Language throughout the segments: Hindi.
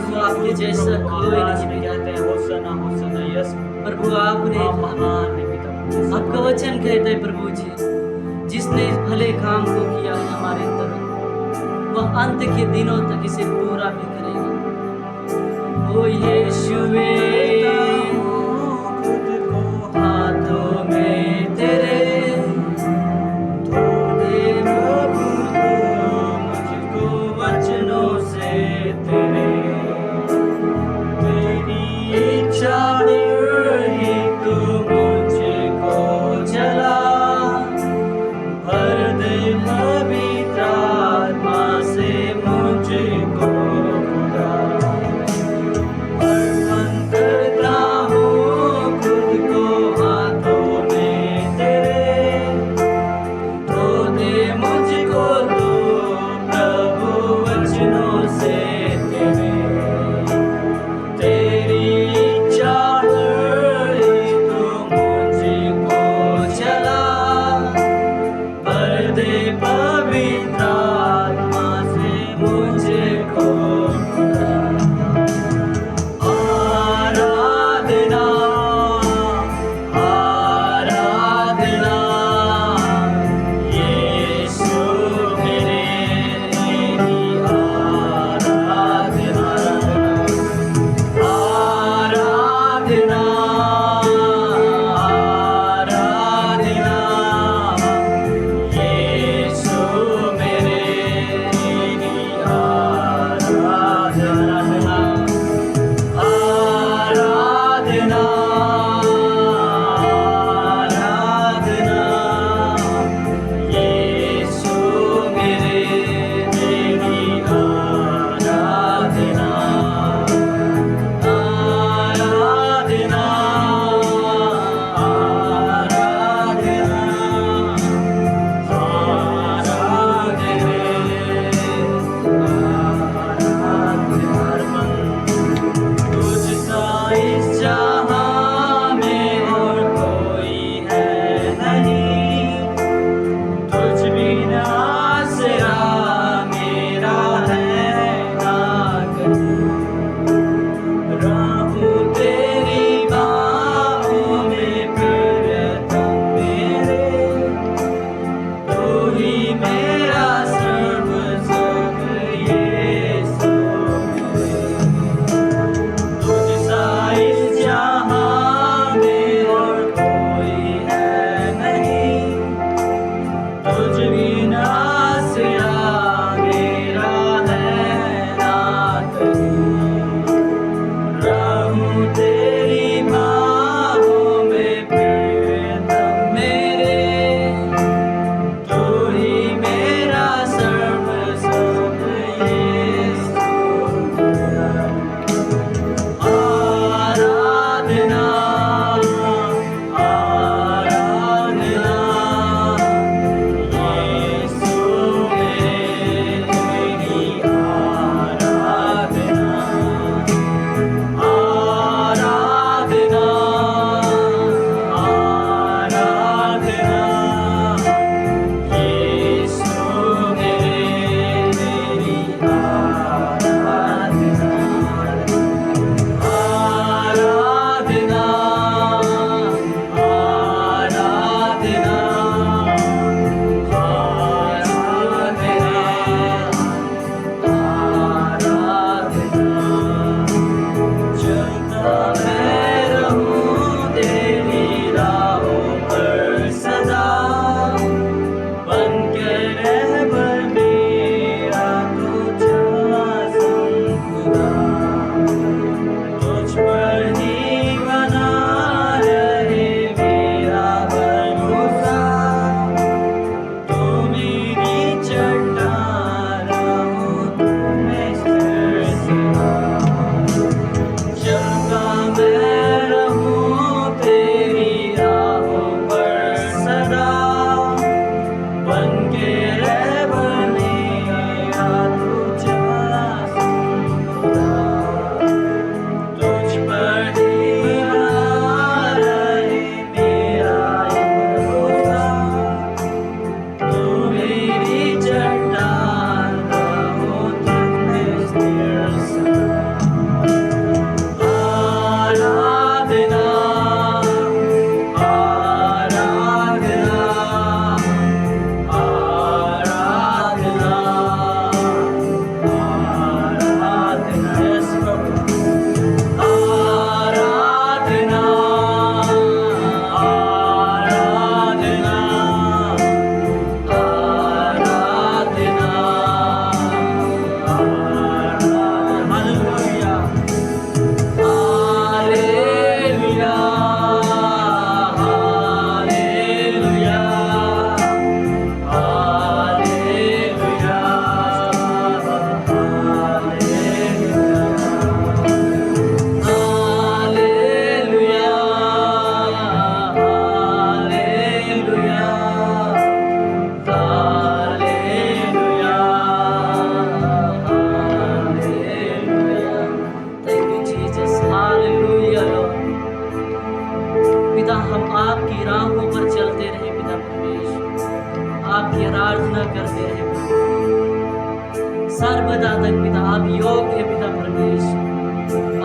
प्रभु आपके जैसा कोई नहीं कहते हैं होसना होसना यस प्रभु आपने महान है पिता आपका वचन कहता है प्रभु जी, जिसने इस भले काम को किया है हमारे अंदर, वह अंत के दिनों तक इसे पूरा भी करेगा। ओ यीशुवे, हाथों में तेरे धो दे प्रभु तू मुझको वचनों से तेरे, तेरी इच्छा पर ही तू मुझको चला, भर दे पवित्र आत्मा से मुझको खुदा।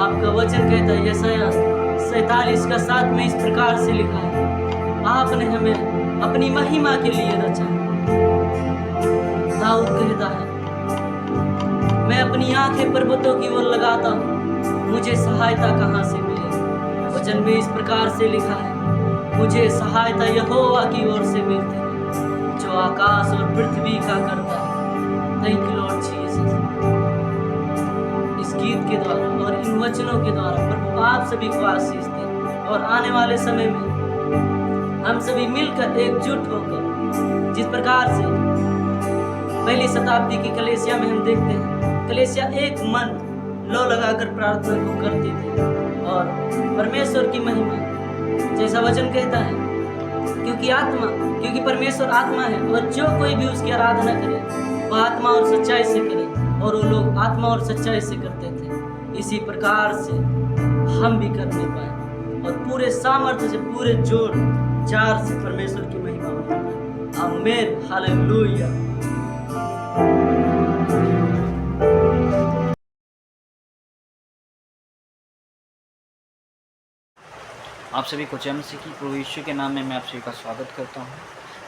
आपका वचन कहता है यशायाह 47 का 7 में इस प्रकार से लिखा है, आपने हमें अपनी महिमा के लिए रचा। दाऊद कहता है, मैं अपनी आंखें पर्वतों की ओर लगाता हूँ, मुझे सहायता कहाँ से मिलेगी। वचन में इस प्रकार से लिखा है, मुझे सहायता यहोवा की ओर से मिलती है, जो आकाश और पृथ्वी का करता है। Thank you Lord Jesus. इस गीत के द्वारा और इन वचनों के द्वारा प्रभु आप सभी को आशीष दे, और आने वाले समय में हम सभी मिलकर एकजुट होकर, जिस प्रकार से पहली शताब्दी की कलीसिया में हम देखते हैं, कलीसिया एक मन लो लगाकर प्रार्थना को करते थे और परमेश्वर की महिमा, जैसा वचन कहता है, क्योंकि परमेश्वर आत्मा है और जो कोई भी उसकी आराधना करे वह आत्मा और सच्चाई से करे, और वो लोग आत्मा और सच्चाई से करते थे। इसी प्रकार से हम भी करने पाए और पूरे सामर्थ्य से, पूरे जोर जार से परमेश्वर की महिमा हो। आमीन, हालेलुया। आप सभी को जय मसीह की प्रभु यीशु के नाम में मैं आप सभी का स्वागत करता हूँ।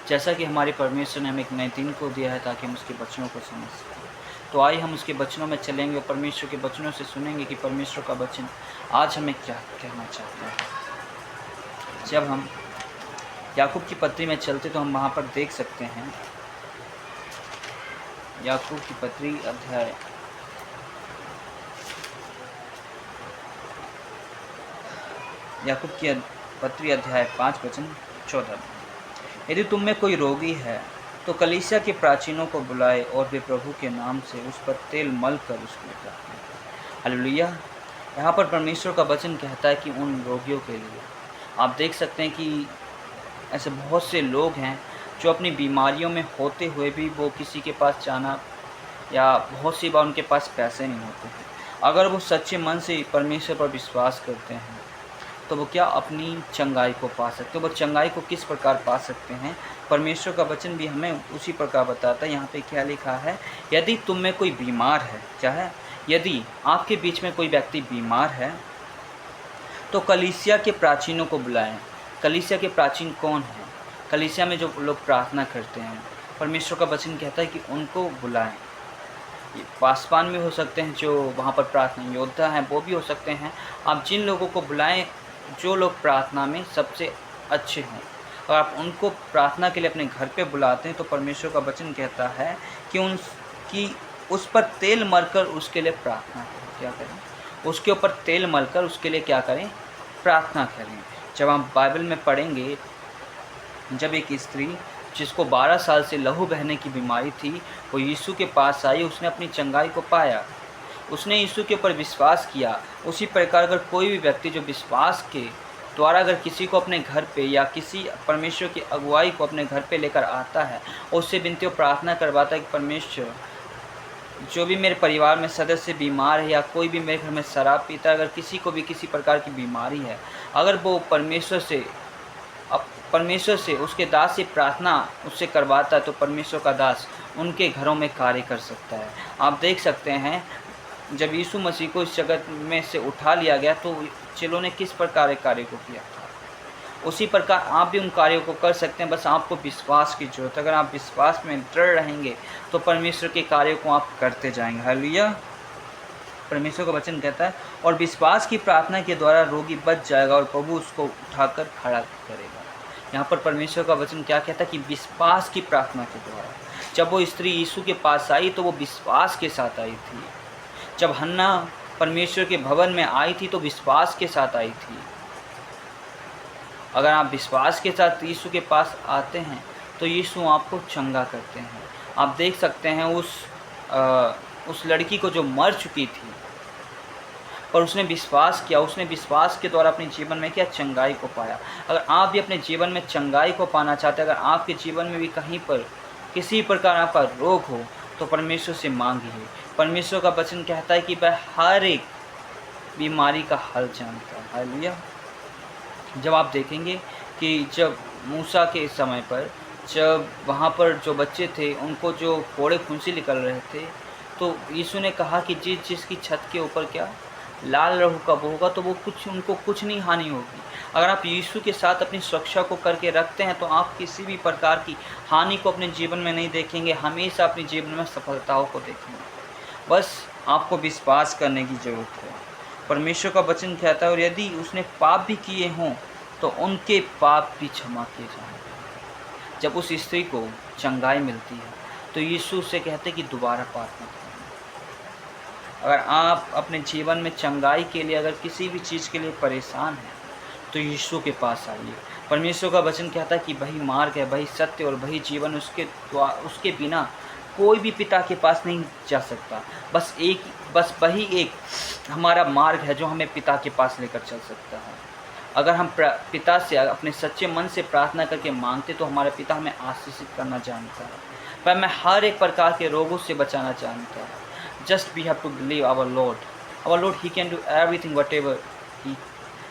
जैसा कि हमारे परमेश्वर ने हमें एक नए दिन को दिया है ताकि हम उसके वचनों को समझ सकें, तो आइए हम उसके वचनों में चलेंगे और परमेश्वर के वचनों से सुनेंगे कि परमेश्वर का वचन आज हमें क्या कहना चाहता है। जब हम याकूब की पत्री में चलते तो हम वहाँ पर देख सकते हैं, याकूब की पत्री अध्याय याकूब की पत्री अध्याय 5 वचन 14। यदि तुम में कोई रोगी है तो कलीसिया के प्राचीनों को बुलाए और वे प्रभु के नाम से उस पर तेल मल कर उसको प्रार्थना करें। हालेलुया। यहाँ पर परमेश्वर का वचन कहता है कि उन रोगियों के लिए, आप देख सकते हैं कि ऐसे बहुत से लोग हैं जो अपनी बीमारियों में होते हुए भी वो किसी के पास जाना, या बहुत सी बार उनके पास पैसे नहीं होते हैं। अगर वो सच्चे मन से परमेश्वर पर विश्वास करते हैं तो वो क्या अपनी चंगाई को पा सकते हैं। वो चंगाई को किस प्रकार पा सकते हैं, परमेश्वर का वचन भी हमें उसी प्रकार बताता है। यहाँ पे क्या लिखा है, यदि तुम में कोई बीमार है, चाहे यदि आपके बीच में कोई व्यक्ति बीमार है तो कलीसिया के प्राचीनों को बुलाएं। कलीसिया के प्राचीन कौन हैं? कलीसिया में जो लोग प्रार्थना करते हैं, परमेश्वर का वचन कहता है कि उनको बुलाएं। पासवान में हो सकते हैं, जो वहाँ पर प्रार्थना योद्धा हैं वो भी हो सकते हैं। आप जिन लोगों को बुलाएं जो लोग प्रार्थना में सबसे अच्छे हों, और आप उनको प्रार्थना के लिए अपने घर पे बुलाते हैं तो परमेश्वर का वचन कहता है कि उस पर तेल मलकर उसके लिए प्रार्थना करें। क्या करें? उसके ऊपर तेल मलकर उसके लिए क्या करें? प्रार्थना करें। जब हम बाइबल में पढ़ेंगे, जब एक स्त्री जिसको 12 साल से लहू बहने की बीमारी थी, वो यीशु के पास आई, उसने अपनी चंगाई को पाया, उसने यीशु के ऊपर विश्वास किया। उसी प्रकार अगर कोई भी व्यक्ति जो विश्वास के द्वारा अगर किसी को अपने घर पे या किसी परमेश्वर की अगुवाई को अपने घर पे लेकर आता है और उससे विनती और प्रार्थना करवाता है कि परमेश्वर, जो भी मेरे परिवार में सदस्य बीमार है या कोई भी मेरे घर में शराब पीता है, अगर किसी को भी किसी प्रकार की बीमारी है, अगर वो परमेश्वर से उसके दास से प्रार्थना उससे करवाता है तो परमेश्वर का दास उनके घरों में कार्य कर सकता है। आप देख सकते हैं, जब यीशु मसीह को इस जगत में से उठा लिया गया तो चेलों ने किस प्रकार कार्य को किया था, उसी प्रकार आप भी उन कार्यों को कर सकते हैं। बस आपको विश्वास की जरूरत है। अगर आप विश्वास में दृढ़ रहेंगे तो परमेश्वर के कार्यों को आप करते जाएंगे। हालेलुया। परमेश्वर का वचन कहता है, और विश्वास की प्रार्थना के द्वारा रोगी बच जाएगा और प्रभु उसको उठाकर खड़ा करेगा। यहाँ पर परमेश्वर का वचन क्या कहता है कि विश्वास की प्रार्थना के द्वारा। जब वो स्त्री यीशु के पास आई तो वो विश्वास के साथ आई थी। जब हन्ना परमेश्वर के भवन में आई थी तो विश्वास के साथ आई थी। अगर आप विश्वास के साथ यीशु के पास आते हैं तो यीशु आपको चंगा करते हैं। आप देख सकते हैं उस लड़की को जो मर चुकी थी, पर उसने विश्वास किया, उसने विश्वास के द्वारा अपने जीवन में क्या चंगाई को पाया। अगर आप भी अपने जीवन में चंगाई को पाना चाहते हैं, अगर आपके जीवन में भी कहीं पर किसी प्रकार आपका रोग हो तो परमेश्वर से मांगिए। परमेश्वर का वचन कहता है कि वह हर एक बीमारी का हल जानता है। हालेलुया। जब आप देखेंगे कि जब मूसा के समय पर, जब वहाँ पर जो बच्चे थे उनको जो फोड़े फुंसी निकल रहे थे, तो यीशु ने कहा कि जिसकी छत के ऊपर क्या लाल लहू का होगा तो वो उनको कुछ नहीं हानि होगी। अगर आप यीशु के साथ अपनी सुरक्षा को करके रखते हैं तो आप किसी भी प्रकार की हानि को अपने जीवन में नहीं देखेंगे, हमेशा अपने जीवन में सफलताओं को देखेंगे। बस आपको विश्वास करने की ज़रूरत है। परमेश्वर का वचन कहता है, और यदि उसने पाप भी किए हों तो उनके पाप भी क्षमा किए जाएंगे। जब उस स्त्री को चंगाई मिलती है तो यीशु से कहते कि दोबारा पाप मत करना। अगर आप अपने जीवन में चंगाई के लिए, अगर किसी भी चीज़ के लिए परेशान हैं तो यीशु के पास आइए। परमेश्वर का वचन कहता है कि वही मार्ग है, वही सत्य और वही जीवन, उसके बिना कोई भी पिता के पास नहीं जा सकता। बस वही एक हमारा मार्ग है जो हमें पिता के पास लेकर चल सकता है। अगर हम पिता से अपने सच्चे मन से प्रार्थना करके मांगते तो हमारा पिता हमें आशीषित करना जानता है, पर मैं हर एक प्रकार के रोगों से बचाना जानता है। Just we have to believe our lord he can do everything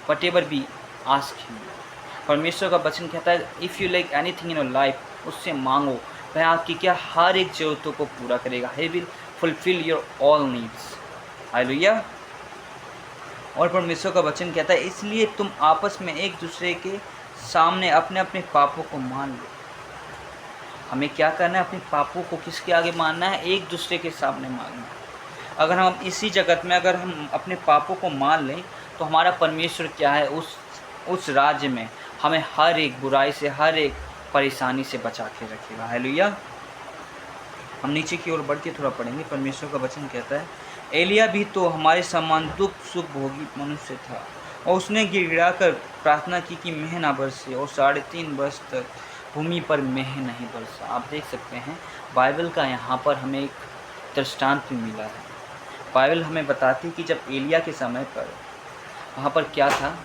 whatever we ask him। परमेश्वर का वचन कहता है if you like anything in your life, उससे मांगो, वह आपकी क्या हर एक ज़रूरतों को पूरा करेगा। He will fulfil your all needs. Hallelujah. और परमेश्वर का वचन कहता है इसलिए तुम आपस में एक दूसरे के सामने अपने अपने पापों को मान लो। हमें क्या करना है? अपने पापों को किसके आगे मानना है? एक दूसरे के सामने मानना है। अगर हम इसी जगत में अगर हम अपने पापों को मान लें तो हमारा परमेश्वर क्या है, उस राज्य में हमें हर एक बुराई से, हर एक परेशानी से बचा के रखेगा। हालेलुया। हम नीचे की ओर बढ़ के थोड़ा पढ़ेंगे। परमेश्वर का वचन कहता है एलिया भी तो हमारे समान दुख सुख भोगी मनुष्य था, और उसने गिड़गिड़ा कर प्रार्थना की कि मेह ना बरसे, और 3.5 वर्ष तक भूमि पर मेह नहीं बरसा। आप देख सकते हैं बाइबल का यहाँ पर हमें एक दृष्टांत भी मिला है। बाइबल हमें बताती कि जब एलिया के समय पर वहाँ पर क्या था,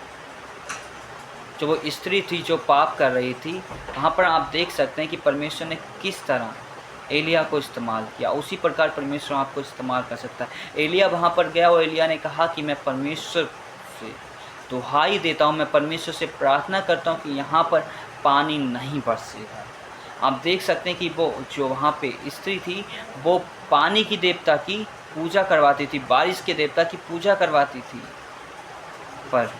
जो वो स्त्री थी जो पाप कर रही थी, वहाँ पर आप देख सकते हैं कि परमेश्वर ने किस तरह एलिया को इस्तेमाल किया। उसी प्रकार परमेश्वर आपको इस्तेमाल कर सकता है। एलिया वहाँ पर गया और एलिया ने कहा कि मैं परमेश्वर से दुहाई देता हूँ, मैं परमेश्वर से प्रार्थना करता हूँ कि यहाँ पर पानी नहीं बरसेगा। आप देख सकते हैं कि वो जो वहाँ पे स्त्री थी वो पानी की देवता की पूजा करवाती थी, बारिश के देवता की पूजा करवाती थी। पर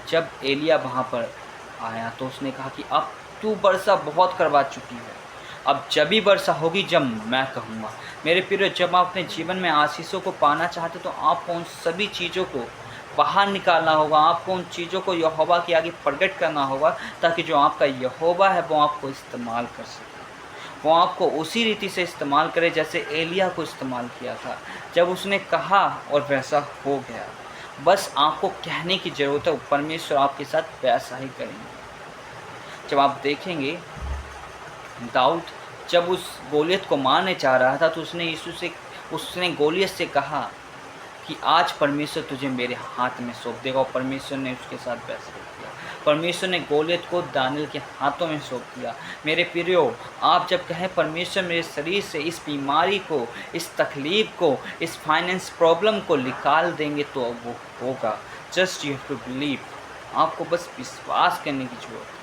जब एलिया वहाँ पर आया तो उसने कहा कि अब तू वर्षा बहुत करवा चुकी है, अब जब भी वर्षा होगी जब मैं कहूँगा। मेरे प्रिय, जब आप अपने जीवन में आशीषों को पाना चाहते तो आपको उन सभी चीज़ों को बाहर निकालना होगा, आपको उन चीज़ों को यहोवा के आगे प्रकट करना होगा, ताकि जो आपका यहोवा है वो आपको इस्तेमाल कर सके। वो आपको उसी रीति से इस्तेमाल करे जैसे एलिया को इस्तेमाल किया था, जब उसने कहा और वैसा हो गया। बस आपको कहने की ज़रूरत है, परमेश्वर आपके साथ वैसा ही करेंगे। जब आप देखेंगे दाऊद जब उस गोलियत को मारने चाह रहा था तो उसने गोलियत से कहा कि आज परमेश्वर तुझे मेरे हाथ में सौंप देगा, और परमेश्वर ने उसके साथ फैसला किया। परमेश्वर ने गोलियत को दानियल के हाथों में सौंप दिया। मेरे प्रियो, आप जब कहें परमेश्वर मेरे शरीर से इस बीमारी को, इस तकलीफ़ को, इस फाइनेंस प्रॉब्लम को निकाल देंगे तो वो होगा। Just you have to believe. आपको बस विश्वास करने की ज़रूरत है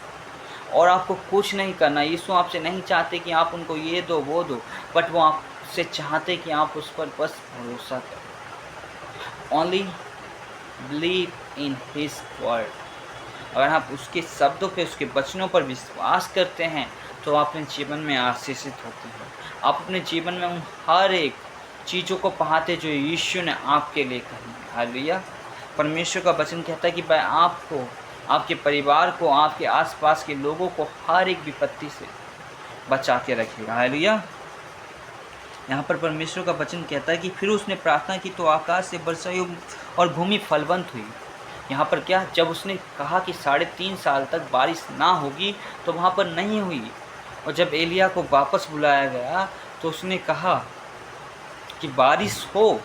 और आपको कुछ नहीं करना। यीशु आपसे नहीं चाहते कि आप उनको ये दो वो दो, बट वो आपसे चाहते कि आप उस पर बस भरोसा करें। Only believe in his word. अगर आप उसके शब्दों पे, उसके वचनों पर विश्वास करते हैं तो आप अपने जीवन में आशीषित होते हैं। आप अपने जीवन में उन हर एक चीज़ों को पाते जो यीशु ने आपके लिए कही है। हालेलुया। परमेश्वर का वचन कहता है कि वह आपको, आपके परिवार को, आपके आसपास के लोगों को हर एक विपत्ति से बचा के रखेगा। हालेलुया। यहाँ पर परमेश्वर का वचन कहता है कि फिर उसने प्रार्थना की तो आकाश से वर्षा हुई और भूमि फलवंत हुई। यहाँ पर क्या, जब उसने कहा कि 3.5 साल तक बारिश ना होगी तो वहाँ पर नहीं हुई, और जब एलिया को वापस बुलाया गया तो उसने कहा कि बारिश हो।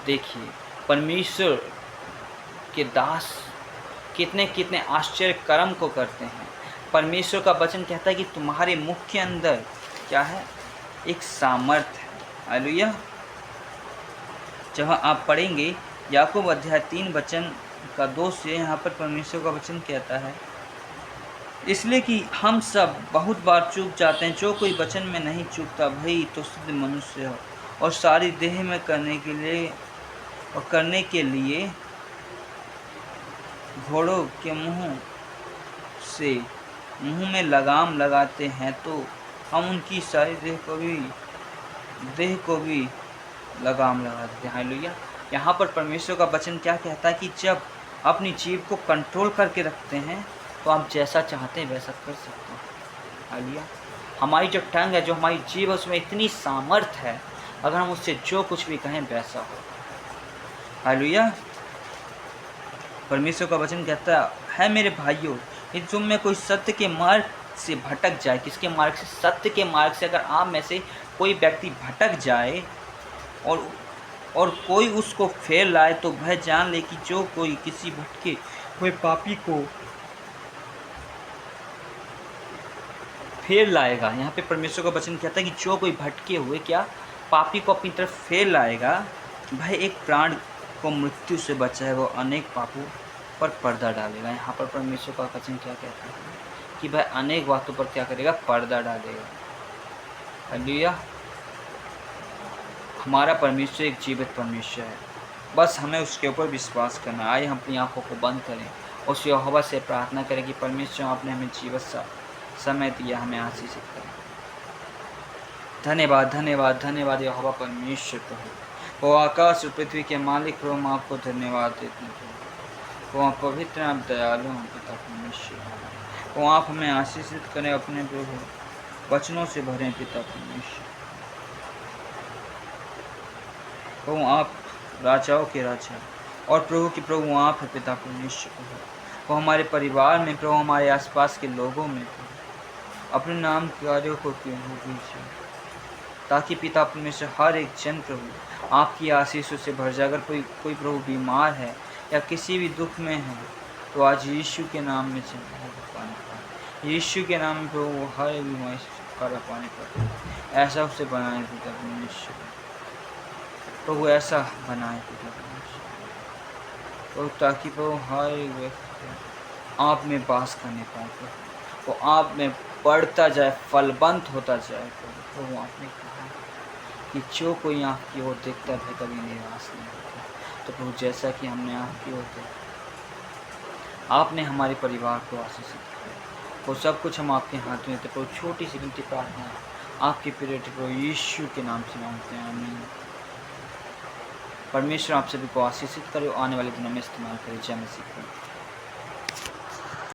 देखिए परमेश्वर के दास कितने कितने आश्चर्य कर्म को करते हैं। परमेश्वर का वचन कहता है कि तुम्हारे मुख के अंदर क्या है, एक सामर्थ है। हालेलुया। जब आप पढ़ेंगे याकूब अध्याय 3 वचन का 2 से, यहाँ पर परमेश्वर का वचन कहता है इसलिए कि हम सब बहुत बार चूक जाते हैं, जो कोई वचन में नहीं चूकता वही तो शुद्ध मनुष्य हो और सारी देह में करने के लिए घोड़ों के से मुंह में लगाम लगाते हैं, तो हम उनकी सारी देह को भी लगाम लगा देते हैं। हालेलुया। यहाँ पर परमेश्वर का वचन क्या कहता है कि जब अपनी जीभ को कंट्रोल करके रखते हैं तो आप जैसा चाहते हैं वैसा कर सकते हैं। हालेलुया। हमारी जो टंग है, जो हमारी जीभ है, उसमें इतनी सामर्थ है, अगर हम उससे जो कुछ भी कहें वैसा हो। हालेलुया। परमेश्वर का वचन कहता है मेरे भाइयों, यदि तुम में कोई सत्य के मार्ग से भटक जाए, किसके मार्ग से? सत्य के मार्ग से। अगर आप में से कोई व्यक्ति भटक जाए और कोई उसको फेर लाए, तो वह जान ले कि जो कोई किसी भटके हुए पापी को फेर लाएगा। यहाँ पे परमेश्वर का वचन कहता है कि जो कोई भटके हुए क्या पापी को अपनी तरफ फेर लाएगा, वह एक प्राण को मृत्यु से बचाएगा, वो अनेक पापों पर पर्दा डालेगा। यहाँ पर परमेश्वर का वचन क्या कहता है कि वह अनेक बातों पर क्या करेगा? पर्दा डालेगा। हालेलुया। हमारा परमेश्वर एक जीवित परमेश्वर है, बस हमें उसके ऊपर विश्वास करना। आइए हम अपनी आंखों को बंद करें, उस यहोवा से प्रार्थना करें कि परमेश्वर आपने हमें जीवित समय दिया, हमें आशीषित करें। धन्यवाद धन्यवाद धन्यवाद यहोवा परमेश्वर प्रभु, वो आकाश और पृथ्वी के मालिक प्रभु, हम आपको धन्यवाद देते हैं प्रभु। वो आप पवित्र, आप दयालु हैं पिता परमेश्वर। वो आप हमें आशीषित करें, अपने प्रभु वचनों से भरें पिता परमेश्वर। प्रभु आप राजाओं के राजा और प्रभु की प्रभु आप है पिता परमेश्वर प्रभु। वो हमारे परिवार में प्रभु, हमारे आसपास के लोगों में प्रभु अपने नाम कार्यों को कीजिए, ताकि पिता परमेश्वर हर एक जन प्रभु आपकी आशीषों से भर जाए। अगर कोई प्रभु बीमार है या किसी भी दुख में है, तो आज यीशु के नाम में पानी पाए, यीशु के नाम में प्रभु हर एक बीमारी से छुटकारा पाने पर ऐसा उसे बनाए पिता परमेश्वर प्रभु, ऐसा बनाए पिता परमेश्वर प्रभु, ताकि प्रभु हर एक व्यक्ति आप में वास करने पाए प्रभु, वो आप में बढ़ता जाए, फलवंत होता जाए प्रभु। आपने कहा कि जो कोई आपकी ओर देखता है कभी निराश नहीं होता। तो प्रभु जैसा कि हमने आपकी ओर देखा, आपने हमारे परिवार को आशीषित किया, वो सब कुछ हम आपके हाथ में थे प्रभु। छोटी सी गिनती प्रार्थना आपके प्रिय प्रभु यीशु के नाम से मांगते हैं, आमीन। परमेश्वर आप सभी को आशीषित करे, आने वाले दिनों में इस्तेमाल करे। जय मसीह।